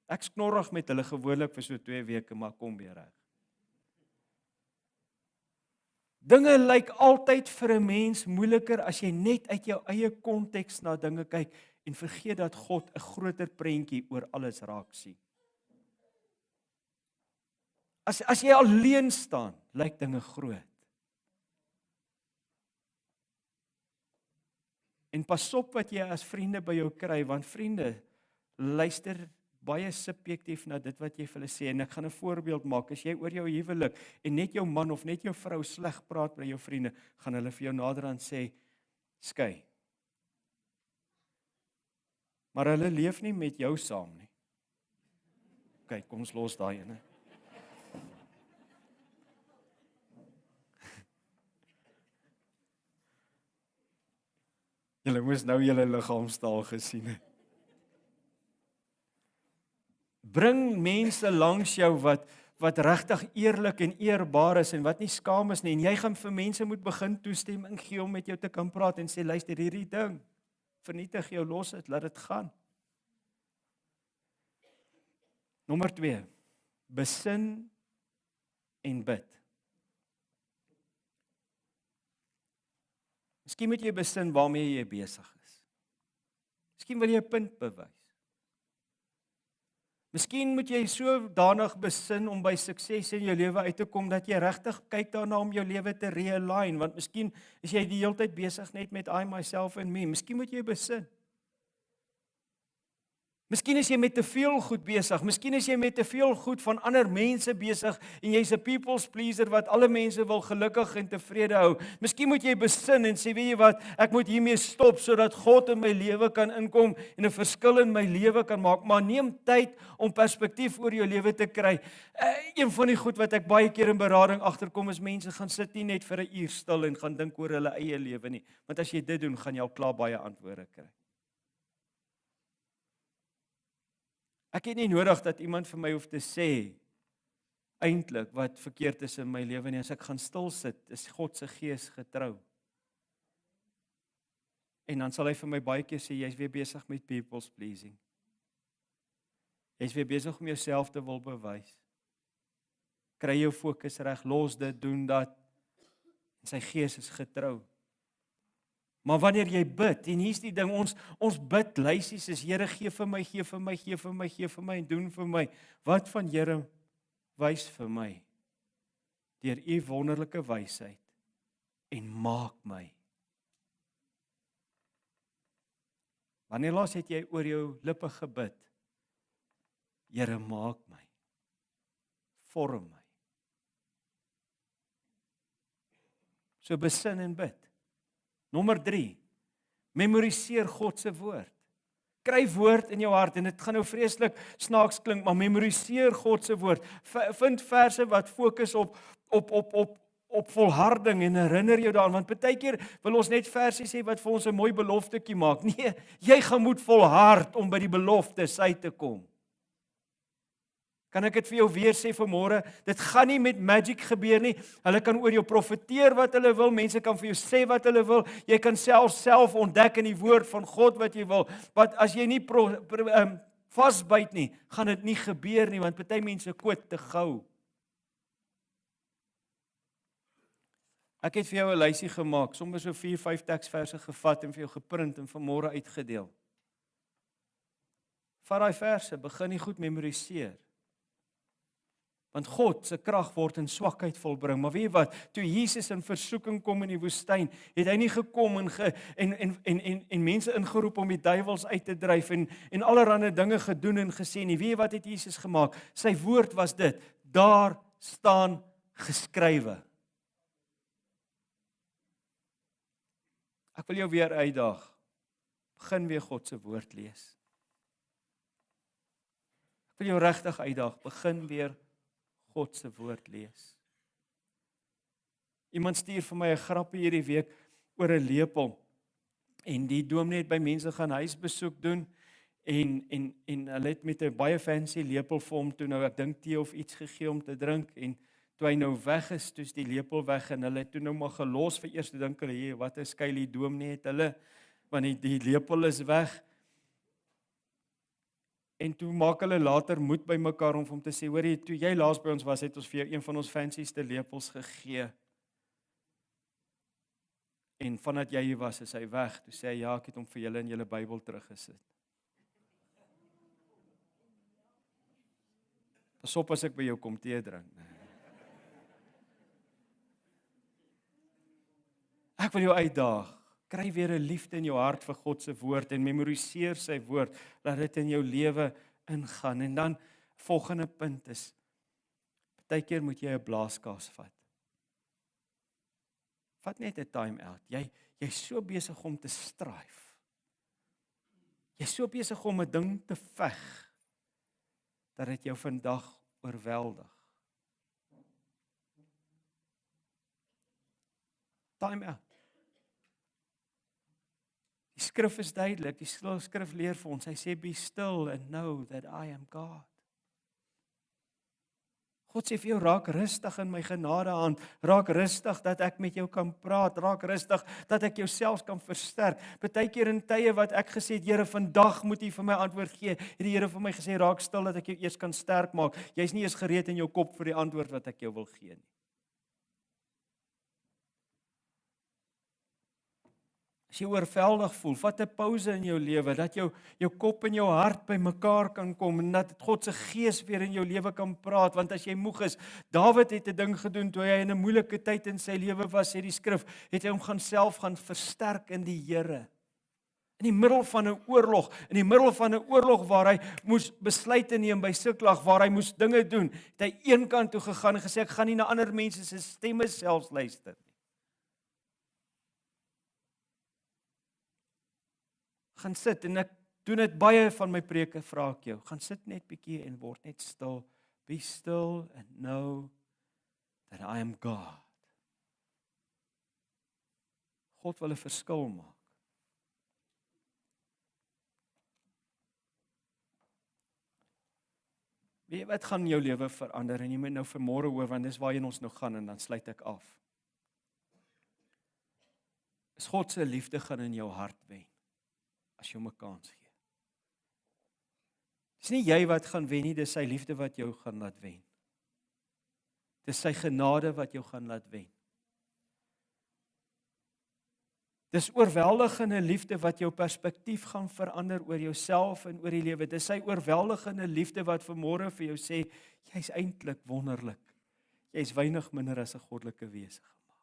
Ek knorrig met hulle gewoonlik vir so 2 weke, maar kom weer reg. Dinge lyk altyd vir 'n mens moeiliker as jy net uit jou eie konteks na dinge kyk en vergeet dat God 'n groter prentjie oor alles raak sien. As jy alleen staan, lyk dinge groot. En pas op wat jy as vriende by jou kry, want vriende luister baie subjektief na dit wat jy vir hulle sê, en ek gaan 'n voorbeeld maak, as jy oor jou huwelik en net jou man of net jou vrou sleg praat by jou vriende, gaan hulle vir jou naderhand sê, skei. Maar hulle leef nie met jou saam nie. OK, kom ons los daai ene. Julle moes nou julle liggaamstaal gesien het. Bring mense langs jou wat regtig eerlik en eerbaar is en wat nie skaam is nie, en jy gaan vir mense moet begin toestemming gee om met jou te kan praat en sê, luister hierdie ding, vernietig jou, los dit, laat dit gaan. Nommer 2, besin en bid. Miskien moet jy besin waarmee jy besig is. Miskien wil jy 'n punt bewys. Miskien moet jy sodanig besin om by sukses in jou lewe uit te kom, dat jy regtig kyk daarna om jou lewe te realign, want miskien is jy die hele tyd besig net met I, myself and me. Miskien moet jy besin. Miskien is jy met te veel goed besig, miskien is jy met te veel goed van ander mense besig, en jy's 'n people's pleaser wat alle mense wil gelukkig en tevrede hou. Miskien moet jy besin en sê, weet jy wat, ek moet hiermee stop, sodat God in my lewe kan inkom, en 'n verskil in my lewe kan maak, maar neem tyd om perspektief oor jou lewe te kry. Een van die goed wat ek baie keer in berading agterkom, is mense gaan sit nie net vir 'n uur stil en gaan dink oor hulle eie lewe nie, want as jy dit doen, gaan jy al klaar baie antwoorde kry. Ek het nie nodig dat iemand vir my hoef te sê eintlik wat verkeerd is in my lewe nie. As ek gaan stil sit, is God se gees getrou. En dan sal hy vir my baie keer sê, jy's weer besig met people's pleasing. Jy's weer besig om jouself te wil bewys. Kry jou fokus reg, los dit, doen dat. En sy gees is getrou. Maar wanneer jy bid, en hier's die ding, ons bid lysies is, Here, gee vir my, gee vir my, gee vir my, gee vir my, en doen vir my. Wat van Here, wys vir my, deur u wonderlike wysheid, en maak my. Wanneer laas het jy oor jou lippe gebid, Here, maak my, vorm my. So besin en bid. Nommer 3, memoriseer God se woord. Kry woord in jou hart, en dit gaan nou vreeslik snaaks klink, maar memoriseer God se woord. Vind verse wat fokus op volharding en herinner jou daaraan, want baie keer wil ons net versies hê wat vir ons 'n mooi beloftetjie maak. Nee, jy gaan moet volhard om by die beloftes uit te kom. Kan ek dit vir jou weer sê vanmôre? Dit gaan nie met magic gebeur nie. Hulle kan oor jou profeteer wat hulle wil, mense kan vir jou sê wat hulle wil, jy kan self ontdek in die woord van God wat jy wil. Want as jy nie vasbyt nie, gaan dit nie gebeur nie, want party mense quote te gou. Ek het vir jou 'n lysie gemaak, sommer so 4-5 teksverse gevat en vir jou geprint en vanmôre uitgedeel. Vat daai verse, begin nie goed memoriseer. Want God se krag word in swakheid volbring. Maar weet jy wat, toe Jesus in versoeking kom in die woestyn, het hy nie gekom en mense ingeroep om die duiwels uit te dryf en allerlei dinge gedoen en gesê nie. Weet jy wat het Jesus gemaak? Sy woord was dit: daar staan geskrywe. Ek wil jou weer uitdaag. Begin weer God se woord lees. Ek wil jou regtig uitdaag. Begin weer God se woord lees. Iemand stuur vir my 'n grappie hierdie week oor 'n lepel. En die dominee het by mense gaan huisbesoek doen en hulle het met 'n baie fancy lepel vir hom toe nou ek dink tee of iets gegee om te drink, en toe hy nou weg is, toe's die lepel weg en hulle het toe nou maar gelos. Vir eers dink hulle, wat 'n skeilie dominee het hulle, want die lepel is weg. En toe maak hulle later moed by mekaar om hom te sê, hoor jy, toe jy laas by ons was, het ons vir jou een van ons fancyste lepels gegee. En vandat jy hier was, is hy weg. Toe sê hy, ja, ek het hom vir julle in julle Bybel teruggesit. Pas op as ek by jou kom tee drink. Ek wil jou uitdaag. Kry weer 'n liefde in jou hart vir God se woord en memoriseer sy woord, laat dit in jou lewe ingaan. En dan volgende punt is, partykeer moet jy 'n blaaskas vat. Vat net 'n time out. Jy's so besig om te strive. Jy's so besig om 'n ding te veg dat dit jou vandag oorweldig. Time out. Die skrif is duidelik, die skrif leer vir ons, hy sê, be still and know that I am God. God sê vir jou, raak rustig in my genade hand, raak rustig dat ek met jou kan praat, raak rustig dat ek jou selfs kan versterk. Partykeer in tye wat ek gesê het, Here, vandag moet U vir my antwoord gee, het die Here vir my gesê, raak stil dat ek jou eers kan sterk maak. Jy's nie eers gereed in jou kop vir die antwoord wat ek jou wil gee nie. As jy oorweldig voel, vat 'n pouse in jou lewe, dat jou kop en jou hart by mekaar kan kom, en dat God se gees weer in jou lewe kan praat, want as jy moeg is, Dawid het 'n ding gedoen, toe hy in 'n moeilike tyd in sy lewe was, sê die skrif, het hy hom self gaan versterk in die Here. In die middel van 'n oorlog waar hy moes besluite neem by Siklag, waar hy moes dinge doen, het hy een kant toe gegaan en gesê, ek gaan nie na ander mense se stemme selfs luister nie. Gaan sit, en ek doen dit baie van my preke, vra ek jou, gaan sit net bietjie en word net stil, be still and know that I am God. God wil 'n verskil maak. Weet jy wat gaan jou lewe verander, en jy moet nou vanmôre hoor, want dis waarheen ons nou gaan, en dan sluit ek af. Is God se liefde gaan in jou hart wen, as jy hom 'n kans gee. Dis nie jy wat gaan wen nie, dis sy liefde wat jou gaan laat wen. Dis sy genade wat jou gaan laat wen. Dis oorweldigende liefde wat jou perspektief gaan verander oor jouself en oor die lewe. Dis sy oorweldigende liefde wat vanmôre vir jou sê, jy's eintlik wonderlik. Jy's weinig minder as 'n goddelike wese gemaak.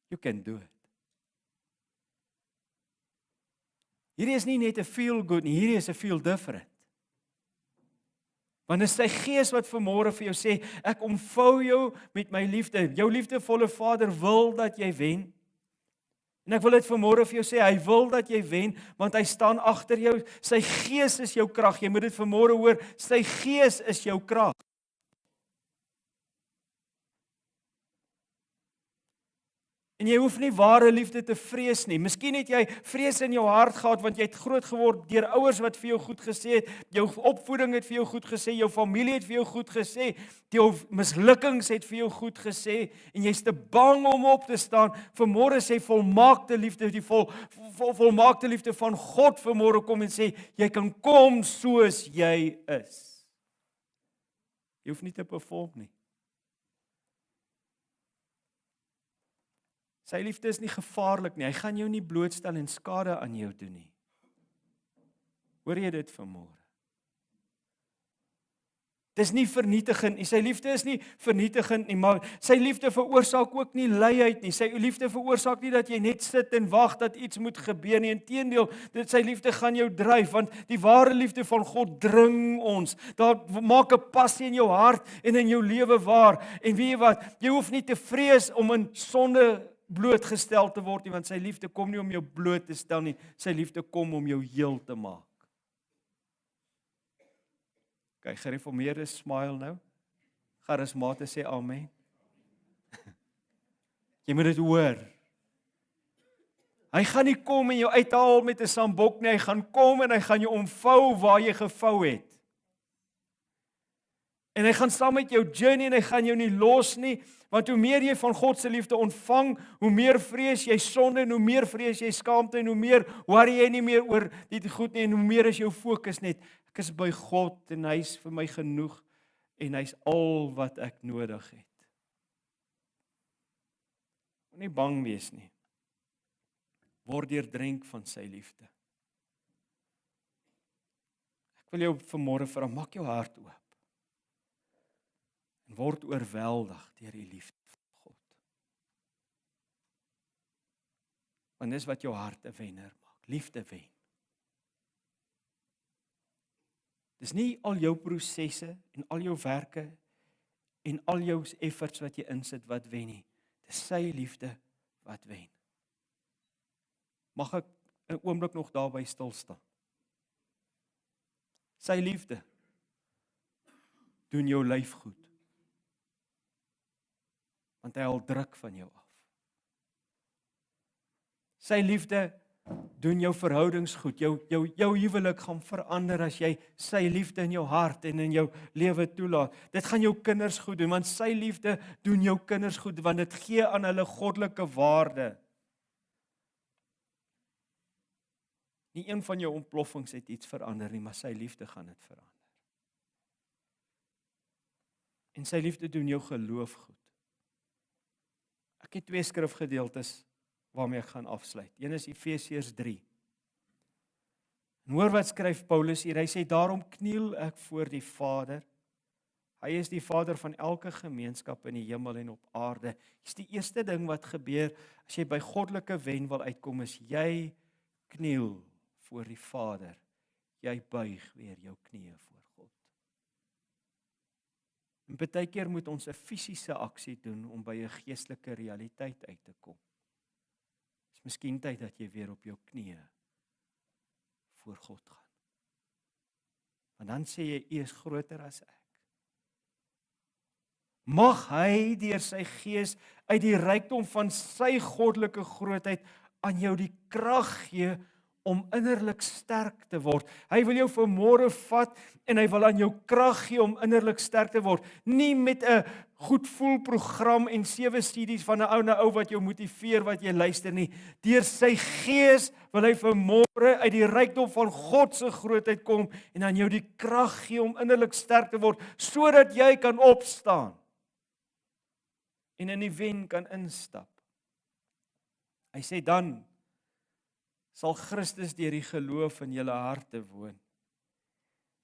You can do it. Hierdie is nie net 'n feel good nie, hierdie is 'n feel different. Want dit is sy gees wat vanmôre vir jou sê, ek omvou jou met my liefde. Jou liefdevolle Vader wil dat jy wen. En ek wil dit vanmôre vir jou sê, hy wil dat jy wen, want hy staan agter jou. Sy gees is jou krag. Jy moet dit vanmôre hoor, sy gees is jou krag. En jy hoef nie ware liefde te vrees nie. Miskien het jy vrees in jou hart gehad, want jy het groot geword deur ouers wat vir jou goed gesê het, jou opvoeding het vir jou goed gesê, jou familie het vir jou goed gesê, jou mislukkings het vir jou goed gesê, en jy's te bang om op te staan. Vanmôre sê volmaakte liefde, die volmaakte liefde van God vanmôre kom en sê, jy kan kom soos jy is. Jy hoef nie te perform nie. Sy liefde is nie gevaarlik nie, hy gaan jou nie blootstel en skade aan jou doen nie. Hoor jy dit vanmôre? Dis nie vernietigend nie, sy liefde is nie vernietigend nie, maar sy liefde veroorsaak ook nie luiheid nie, sy liefde veroorsaak nie dat jy net sit en wag dat iets moet gebeur nie, inteendeel, sy liefde gaan jou dryf, want die ware liefde van God dring ons, daar maak 'n passie in jou hart en in jou lewe waar, en weet jy wat, jy hoef nie te vrees om in sonde blootgestel te word nie, want sy liefde kom nie om jou bloot te stel nie, sy liefde kom om jou heel te maak. Kyk, gereformeerde smile nou, charismate sê amen. Jy moet dit hoor. Hy gaan nie kom en jou uithaal met 'n sambok nie, hy gaan kom en hy gaan jou omvou waar jy gevou het. En hy gaan saam met jou journey en hy gaan jou nie los nie, want hoe meer jy van God se liefde ontvang, hoe meer vrees jy sonde en hoe meer vrees jy skaamte en hoe meer worry jy nie meer oor dit goed nie en hoe meer is jou fokus net, ek is by God en hy is vir my genoeg en hy is al wat ek nodig het. Moenie bang wees nie. Word deurdrink van sy liefde. Ek wil jou vanmôre vra, maak jou hart oop. En word oorweldig deur die liefde van God. Want dis wat jou hart 'n wenner maak, liefde wen. Dis nie al jou prosesse en al jou werke en al jou efforts wat jy insit wat wen nie. Dis sy liefde wat wen. Mag ek 'n oomblik nog daarby stil staan? Sy liefde doen jou lyf goed. Want hy al druk van jou af. Sy liefde doen jou verhoudings goed, jou huwelik gaan verander as jy sy liefde in jou hart en in jou lewe toelaat. Dit gaan jou kinders goed doen, want sy liefde doen jou kinders goed, want dit gee aan hulle goddelike waarde. Nie een van jou ontploffings het iets verander nie, maar sy liefde gaan dit verander. En sy liefde doen jou geloof goed. Ek het 2 skrifgedeeltes waarmee ek gaan afsluit. Een is Efesiërs 3. En hoor wat skryf Paulus hier, hy sê, daarom kniel ek voor die Vader. Hy is die Vader van elke gemeenskap in die hemel en op aarde. Dis die eerste ding wat gebeur, as jy by goddelike wen wil uitkom, is jy kniel voor die Vader. Jy buig weer jou knieë voor God. En baie keer moet ons 'n fisiese aksie doen om by 'n geestelike realiteit uit te kom. Dis miskien tyd dat jy weer op jou knieë voor God gaan. Want dan sê jy, U is groter as ek. Mag hy deur sy Gees uit die rykdom van sy goddelike grootheid aan jou die krag gee om innerlik sterk te word. Hy wil jou vanmôre vat en hy wil aan jou krag gee om innerlik sterk te word. Nie met 'n goed voel program en 7 studies van 'n ou na ou wat jou motiveer wat jy luister nie. Deur sy Gees wil hy vanmôre uit die rykdom van God se grootheid kom en aan jou die krag gee om innerlik sterk te word sodat jy kan opstaan en in die wen kan instap. Hy sê dan sal Christus deur die geloof in julle harte woon.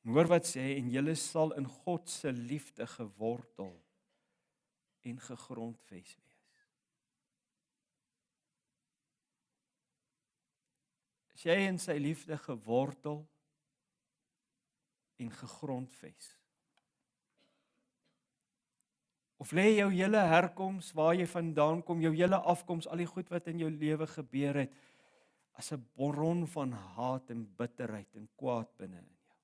En hoor wat sê hy, en julle sal in God se liefde gewortel en gegrondves wees. As jy in sy liefde gewortel en gegrondves, of lê jou hele herkoms, waar jy vandaan kom, jou hele afkoms, al die goed wat in jou lewe gebeur het, as 'n bron van haat en bitterheid en kwaad binne in jou.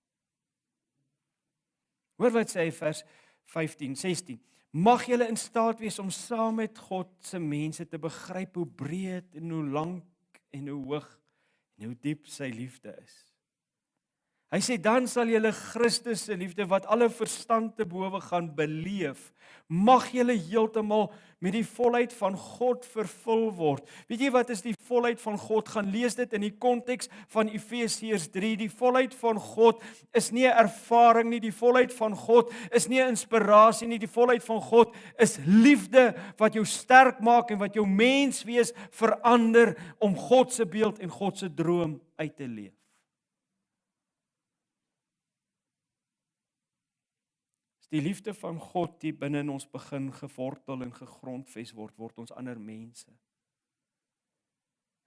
Hoor wat sê hy vers 15, 16. Mag julle in staat wees om saam met God se mense te begryp hoe breed en hoe lank en hoe hoog en hoe diep sy liefde is. Hy sê dan sal julle Christus se liefde wat alle verstand te bowe gaan beleef. Mag julle heeltemal met die volheid van God vervul word. Weet jy wat is die volheid van God? Gaan lees dit in die konteks van Efesiërs 3. Die volheid van God is nie 'n ervaring nie, die volheid van God is nie 'n inspirasie nie, die volheid van God is liefde wat jou sterk maak en wat jou menswees verander om God se beeld en God se droom uit te leef. Die liefde van God die binne in ons begin gewortel en gegrondves word ons ander mense.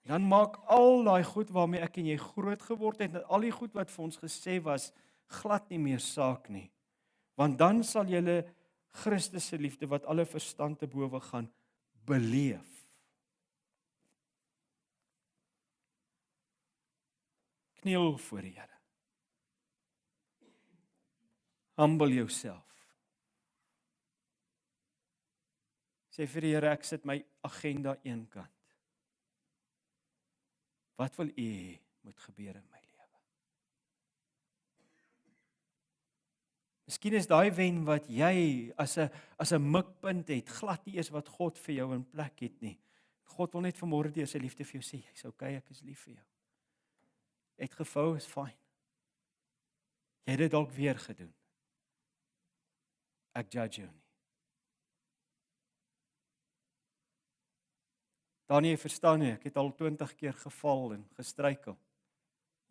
Dan maak al daai goed waarmee ek en jy groot geword het, en al die goed wat vir ons gesê was, glad nie meer saak nie. Want dan sal julle Christus se liefde wat alle verstand te bowe gaan beleef. Kniel voor die Here. Humble yourself. Sê vir die Here, ek sit my agenda eenkant. Wat wil U hê moet gebeur in my lewe? Miskien is daai wen wat jy as 'n mikpunt het, glad nie eers wat God vir jou in plek het nie. God wil net vanmôre deur sy liefde vir jou sê, jy's okay, ek is lief vir jou. Het gevou is fyn. Jy het dit dalk weer gedoen. Ek judge jou nie. Dan jy verstaan nie, ek het al 20 keer geval en gestruikel.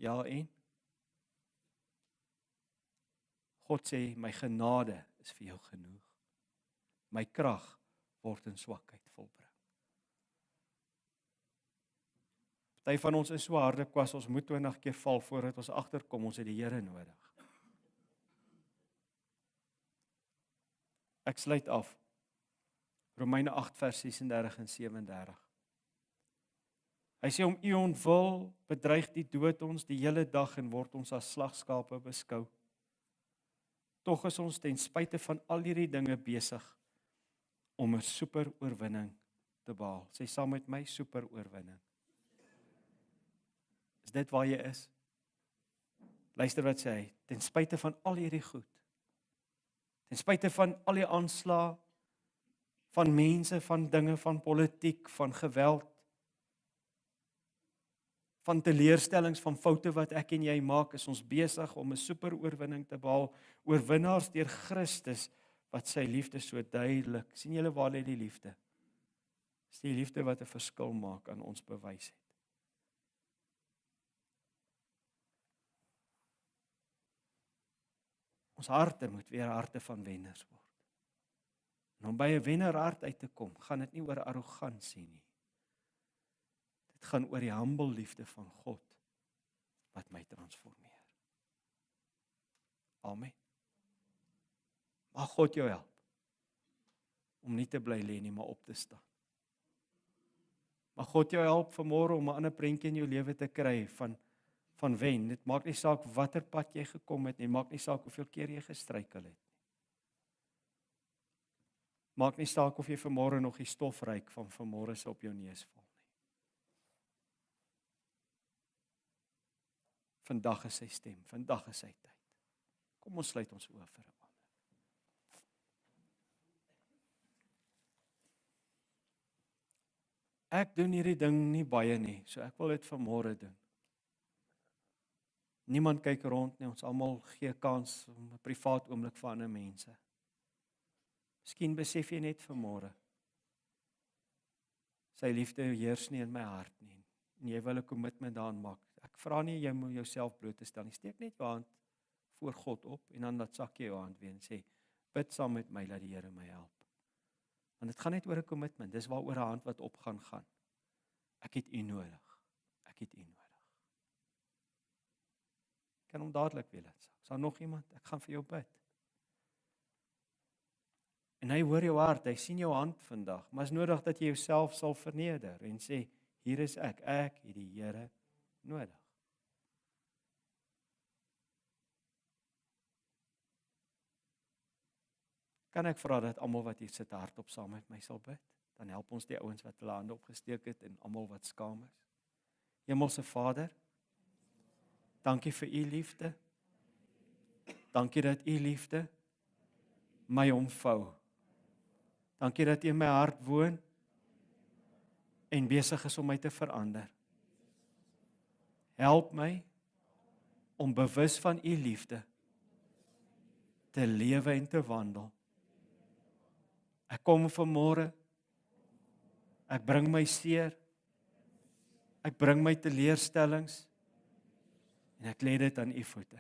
Ja en? God sê, my genade is vir jou genoeg. My krag word in swakheid volbring. Party van ons is so harde kwas, ons moet 20 keer val voordat ons agterkom, ons het die Here nodig. Ek sluit af. Romeine 8 vers 36 en 37. Hy sê om U ontwil bedreig die dood ons die hele dag en word ons as slagskape beskou. Tog is ons ten spyte van al hierdie dinge besig om 'n super oorwinning te behaal. Sê saam met my, super oorwinning. Is dit waar jy is? Luister wat sê hy, ten spyte van al hierdie goed. Ten spyte van al die aanslae van mense, van dinge, van politiek, van geweld, van teleurstellings, van foute wat ek en jy maak, is ons besig om 'n super oorwinning te behaal, oorwinnaars deur Christus, wat sy liefde so duidelik, sien julle waar lê die liefde? Dis die liefde wat 'n verskil maak aan ons bewys het. Ons harte moet weer harte van wenners word. En om by 'n wennerhart uit te kom, gaan dit nie oor arrogansie nie. Dit gaan oor die humble liefde van God wat my transformeer. Amen. Mag God jou help om nie te bly lê nie, maar op te staan. Mag God jou help vanmôre om 'n ander prentjie in jou lewe te kry van wen. Dit maak nie saak watter pad jy gekom het nie, maak nie saak hoeveel keer jy gestruikel het. Maak nie saak of jy vanmôre nog die stof ruik van vanmôre se op jou neus val nie. Vandag is sy stem, vandag is sy tyd. Kom ons sluit ons oë vir 'n oomblik. Ek doen hierdie ding nie baie nie, so ek wil dit vanmôre doen. Niemand kyk rond nie, ons almal gee kans om 'n privaat oomblik vir ander mense. Miskien besef jy net vanmôre, sy liefde heers nie in my hart nie, en jy wil 'n kommitment daaraan maak. Ek vra nie jy moet jouself bloot te stel nie, steek net jou hand voor God op, en dan laat sak jy jou hand weer en sê, bid saam met my, dat die Here my help. Want dit gaan net oor 'n kommitment, dis waaroor 'n hand wat op gaan. Ek het U nodig, ek het U nodig. Ek kan hom dadelik weer laat sak. Is daar nog iemand? Ek gaan vir jou bid. En hy hoor jou hart, hy sien jou hand vandag, maar is nodig dat jy jouself sal verneder en sê, hier is ek het die Here nodig. Kan ek vra dat almal wat hier sit hardop saam met my sal bid? Dan help ons die ouens wat hulle hande opgesteek het en almal wat skaam is. Hemelse Vader, dankie vir U liefde. Dankie dat U liefde my omvou. Dankie dat U in my hart woon en besig is om my te verander. Help my om bewus van U liefde te lewe en te wandel. Ek kom vanmôre, ek bring my seer, ek bring my teleurstellings, en ek lê dit aan U voete.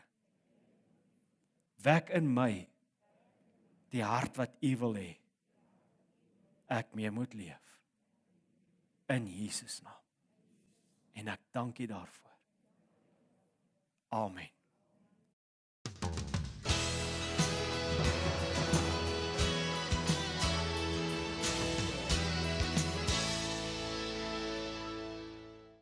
Wek in my die hart wat U wil hê, ek mee moet leef. In Jesus naam. En ek dank U daarvoor. Amen.